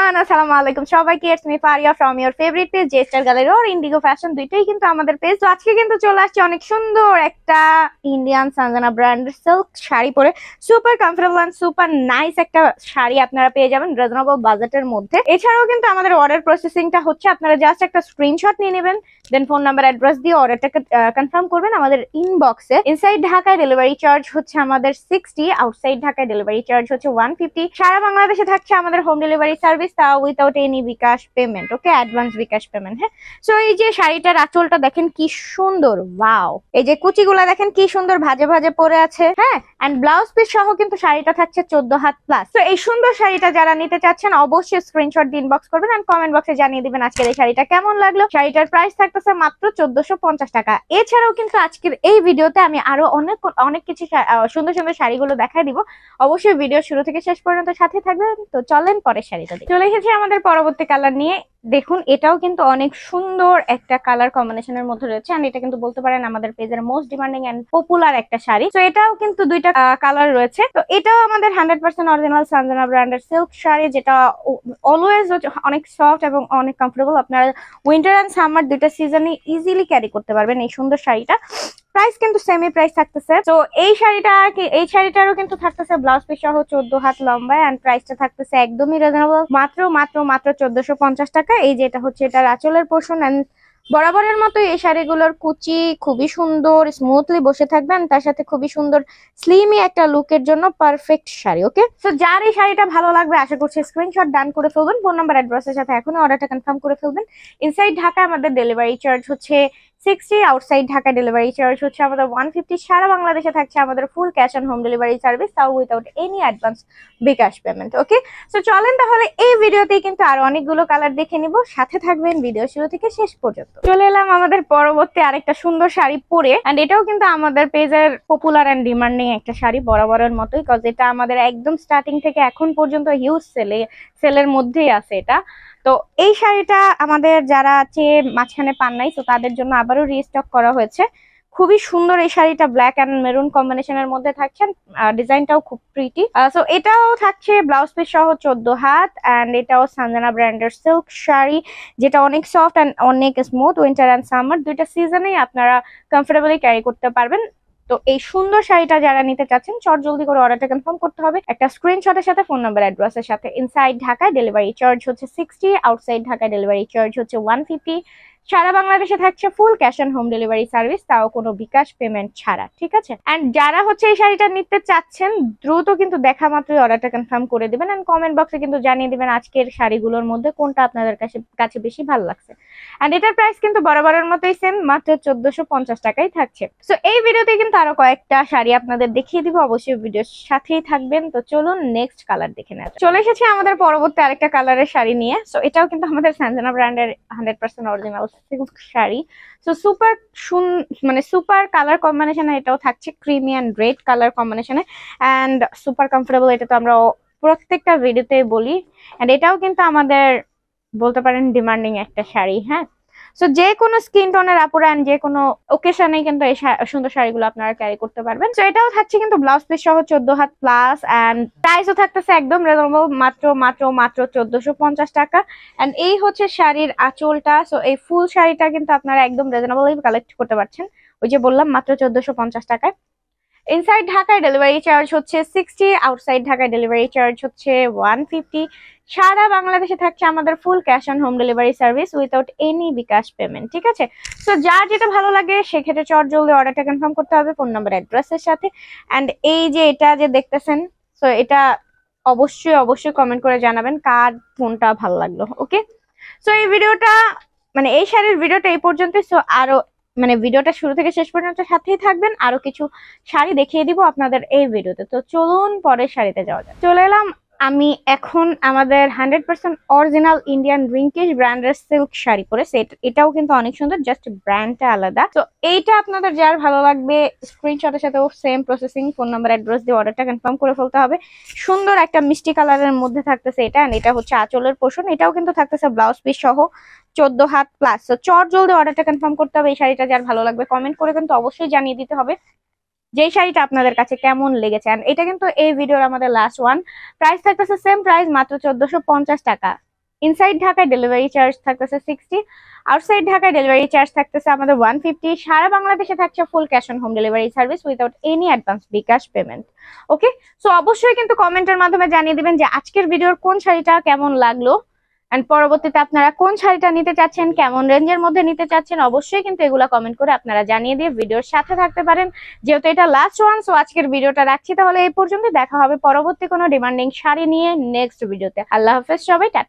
Everyone, আসসালামু আলাইকুম সবাইকে। It's me Faria from your favourite page J star gallery और ইন্ডিগো ফ্যাশন, দুইটাই কিন্তু আমাদের পেজ। তো আজকে কিন্তু চলে আসছে অনেক সুন্দর একটা ইন্ডিয়ান সানজানা ব্র্যান্ডের সিল্ক শাড়ি পরে super comfortable and super nice একটা শাড়ি আপনারা পেয়ে যাবেন রিজনেবল বাজেটের মধ্যে। এছাড়াও কিন্তু আমাদের অর্ডার প্রসেসিংটা হচ্ছে, আপনারা জাস্ট একটা স্ক্রিনশট নিয়ে নেবেন, দেন ফোন নাম্বার অ্যাড্রেস দিয়ে অর্ডারটাকে কনফার্ম করবেন আমাদের ইনবক্সে। ইনসাইড ঢাকায় ডেলিভারি চার্জ হচ্ছে আমাদের 60, আউটসাইড ঢাকায় ডেলিভারি চার্জ হচ্ছে 150। সারা বাংলাদেশে থাকছে আমাদের হোম ডেলিভারি সার্ভিস, তাও উইথাউট এনি বিকাশ পেমেন্ট। ওকে, অ্যাডভান্স বিকাশ পেমেন্ট। হ্যাঁ, সো এই যে শাড়িটার আঁচলটা দেখেন কি সুন্দর, ওয়াও। এই যে কুচিগুলা দেখেন কি সুন্দর ভাজে ভাজে পরে আছে। হ্যাঁ, এন্ড ব্লাউজ পিস সহ কিন্তু শাড়িটা থাকছে 14 হাত প্লাস। তো এই সুন্দর শাড়িটা যারা নিতে চাচ্ছেন অবশ্যই স্ক্রিনশট দিয়ে ইনবক্স করবেন এন্ড কমেন্ট বক্সে জানিয়ে দিবেন আজকের এই শাড়িটা কেমন লাগলো। শাড়িটার প্রাইস থাকতেছে মাত্র 1450 টাকা। এছাড়াও কিন্তু আজকের এই ভিডিওতে আমি আরো অনেক কিছু সুন্দর সুন্দর শাড়িগুলো দেখাই দিব। অবশ্যই ভিডিও শুরু থেকে শেষ পর্যন্ত সাথে থাকবেন। তো চলেন পরের শাড়িটা দেখি। চলে এসেছি আমাদের পরবর্তী কালার নিয়ে। দেখুন, এটাও কিন্তু অনেক সুন্দর একটা কালার কম্বিনেশনের মধ্যে রয়েছে, এন্ড এটা কিন্তু বলতে পারেন আমাদের পেজের মোস্ট ডিমান্ডিং এন্ড পপুলার একটা শাড়ি। তো এটাও কিন্তু দুইটা কালার রয়েছে। তো এটাও আমাদের 100% অরিজিনাল সানজানা ব্র্যান্ডের সিল্ক শাড়ি, যেটা অলওয়েজ অনেক সফট এবং অনেক কমফোর্টেবল। আপনারা উইন্টার এন্ড সামার দুইটা সিজনে ইজিলি ক্যারি করতে পারবেন এই সুন্দর শাড়িটা। প্রাইস কিন্তু সেমি প্রাইস থাকতেছে। তো এই শাড়িটারও কিন্তু থাকতেছে ব্লাউজ পিস সহ 14 হাত লম্বা, এন্ড প্রাইসটা থাকতেছে একদমই রিজনেবল, মাত্র 1450 টাকা। এই যে এটা হচ্ছে এটার আঁচলের পোর্শন, এন্ড বরাবরের মতো এই শাড়িগুলোর কুচি খুবই সুন্দর স্মুথলি বসে থাকবেন, তার সাথে খুবই সুন্দর স্লিমি একটা লুকের জন্য পারফেক্ট শাড়ি। ওকে, তো যার এই শাড়িটা ভালো লাগবে আশা করছি স্ক্রিনশট ডান করে ফেলবেন, ফোন নাম্বার অ্যাড্রেসের সাথে এখনই অর্ডারটা কনফার্ম করে ফেলবেন। ইনসাইড ঢাকা আমাদের ডেলিভারি চার্জ হচ্ছে 60, আউটসাইড ঢাকা ডেলিভারি চার্জ হচ্ছে আমাদের 150। সারা বাংলাদেশে থাকছে আমাদের full cash on home delivery service, তাও without any advance bKash payment. Okay, so চলেন তাহলে এই ভিডিওতেই কিন্তু আরো অনেকগুলো কালার দেখে নিব, সাথে থাকবেন ভিডিও শুরু থেকে শেষ পর্যন্ত। চলে এলাম আমাদের পরবর্তী আরেকটা সুন্দর শাড়ি পরে, এন্ড এটাও কিন্তু আমাদের পেজের পপুলার এন্ড ডিমান্ডিং একটা শাড়ি বরাবরের মতোই, কজ এটা আমাদের একদম স্টার্টিং থেকে এখন পর্যন্ত হিউজ সেলের মধ্যেই আছে এটা। তো এই শাড়িটা আমাদের যারা আছে মাঝখানে পান নাই, তো তাদের জন্য আবারও রিস্টক করা হয়েছে। খুবই সুন্দর এই শাড়িটা, ব্ল্যাক এন্ড মেরুন কম্বিনেশনের মধ্যে থাকছে, ডিজাইনটাও খুব প্রিটি। সো এটাও থাকছে ব্লাউজ পিস সহ 14 হাত, এন্ড এটাও সানজানা ব্র্যান্ডের সিল্ক শাড়ি, যেটা অনেক সফট এন্ড অনেক স্মুথ। উইন্টার এন্ড সামার দুইটা সিজনেই আপনারা কমফোর্টেবলি ক্যারি করতে পারবেন। তো এই সুন্দর শাড়িটা যারা নিতে চাচ্ছেন চট জলদি করে অর্ডারটা কনফার্ম করতে হবে একটা স্ক্রিনশটের সাথে, ফোন নাম্বার অ্যাড্রেসের সাথে। ইনসাইড ঢাকায় ডেলিভারি চার্জ হচ্ছে 60, আউটসাইড ঢাকায় ডেলিভারি চার্জ হচ্ছে 150। সারা বাংলাদেশে থাকছে full cash on home delivery service, তাও কোনো বিকাশ পেমেন্ট ছাড়া। ঠিক আছে, এন্ড যারা হচ্ছে এই শাড়িটা নিতে চাচ্ছেন দ্রুত কিন্তু দেখা মাত্রই অর্ডারটা কনফার্ম করে দিবেন, এন্ড কমেন্ট বক্সে কিন্তু জানিয়ে দিবেন আজকের শাড়িগুলোর মধ্যে কোনটা আপনাদের কাছে বেশি ভালো লাগছে। এন্ড এটার প্রাইস কিন্তু বরাবরের মতোই সেম, মাত্র 1450 টাকাই থাকছে। সো এই ভিডিওতে কিন্তু আরো কয়েকটা শাড়ি আপনাদের দেখিয়ে দিব, অবশ্যই ভিডিওর সাথেই থাকবেন। তো চলুন নেক্সট কালার দেখে নেওয়া। চলে এসেছি আমাদের পরবর্তী আরেকটা কালারের শাড়ি নিয়ে। সো এটাও কিন্তু আমাদের সানজানা ব্র্যান্ডের 100% original silk sari. So super colour কম্বিনেশনে এটাও থাকছে ক্রিমি এন্ড রেড কালার কম্বিনেশনে, এন্ড সুপার কমফোর্টেবল। এটা তো আমরা প্রত্যেকটা ভিডিওতে বলি, এন্ড এটাও কিন্তু আমাদের বলতে পারেন ডিমান্ডিং একটা শাড়ি। হ্যাঁ, সো যে কোনো স্কিন টোনের আপুরা এন্ড যে কোনো ওকেশনে কিন্তু এই সুন্দর শাড়িগুলো আপনারা ক্যারি করতে পারবেন। সো এটাও থাকছে কিন্তু ব্লাউজ পিস সহ 14 হাত প্লাস, এন্ড প্রাইসও থাকতেছে একদম রিজনেবল, মাত্র 1450 টাকা। এন্ড এই হচ্ছে শাড়ির আঁচলটা। সো এই ফুল শাড়িটা কিন্তু আপনারা একদম রিজনেবল কালেক্ট করতে পারছেন, ওই যে বললাম মাত্র 1450 টাকায়। ইনসাইড ঢাকায় ডেলিভারি চার্জ হচ্ছে 60, আউটসাইড ঢাকায় ডেলিভারি চার্জ হচ্ছে 150। সারা বাংলাদেশে থাকছে আমাদের full cash on home delivery service without any bKash payment. ঠিক আছে, সো যার যেটা ভালো লাগে সেক্ষেত্রে চট জলদি অর্ডারটা কনফার্ম করতে হবে ফোন নাম্বার অ্যাড্রেসের সাথে। এন্ড এই যে এটা যে দেখতেছেন, সো এটা অবশ্যই কমেন্ট করে জানাবেন কার কোনটা ভালো লাগলো। ওকে, সো এই ভিডিওটা এই শাড়ির ভিডিওটা এই পর্যন্তই। সো আরো ভিডিওটা শুরু থেকে শেষ পর্যন্ত সাথেই থাকবেন, আরো কিছু শাড়ি দেখিয়ে দিব আপনাদের এই ভিডিওতে। তো চলুন পরের শাড়িতে যাওয়া যাক। চলে এলাম আমি এখন আমাদের 100% অরিজিনাল ইন্ডিয়ান রিঙ্কিশ ব্র্যান্ডের সিল্ক শাড়ি পরে। এটাও কিন্তু অনেক সুন্দর, জাস্ট ব্র্যান্ডটা আলাদা। তো এইটা আপনাদের যার ভালো লাগবে স্ক্রিনশটের সাথেও same processing, phone number address দিয়ে অর্ডারটা কনফার্ম করে ফেলতে হবে। সুন্দর একটা মিষ্টি কালারের মধ্যে থাকতেছে এটা, এটা হচ্ছে আঁচলের পোর্শন। এটাও কিন্তু থাকতেছে ব্লাউজ পিস সহ 14 হাত প্লাস। তো চট জলদি অর্ডারটা কনফার্ম করতে হবে। এই শাড়িটা যার ভালো লাগবে কমেন্ট করে কিন্তু অবশ্যই জানিয়ে দিতে হবে যে শাড়িটা আপনাদের কাছে কেমন লেগেছে। এটা কিন্তু এই ভিডিওর আমাদের লাস্ট ওয়ান। প্রাইস থাকতেছে সেম প্রাইস, মাত্র 1450 টাকা। ইনসাইড ঢাকায় ডেলিভারি চার্জ থাকতেছে 60, আউটসাইড ঢাকায় ডেলিভারি চার্জ থাকতেছে আমাদের 150। সারা বাংলাদেশে থাকছে full cash on home delivery service without any advance bKash payment. Okay, so অবশ্যই কিন্তু কমেন্টের মাধ্যমে জানিয়ে দিবেন যে আজকের ভিডিওর কোন শাড়িটা কেমন লাগলো, এন্ড পরবর্তীতে আপনারা কোন শাড়িটা নিতে চাচ্ছেন, কেমন রেঞ্জের মধ্যে নিতে চাচ্ছেন, অবশ্যই কিন্তু এগুলা কমেন্ট করে আপনারা জানিয়ে দিয়ে ভিডিওর সাথে থাকতে পারেন। যেহেতু এটা লাস্ট ওয়ান, সো আজকের ভিডিওটা রাখছি। তাহলে এই পর্যন্ত, দেখা হবে পরবর্তী কোনো ডিমান্ডিং শাড়ি নিয়ে নেক্সট ভিডিওতে। আল্লাহ হাফেজ সবাই, টাটা।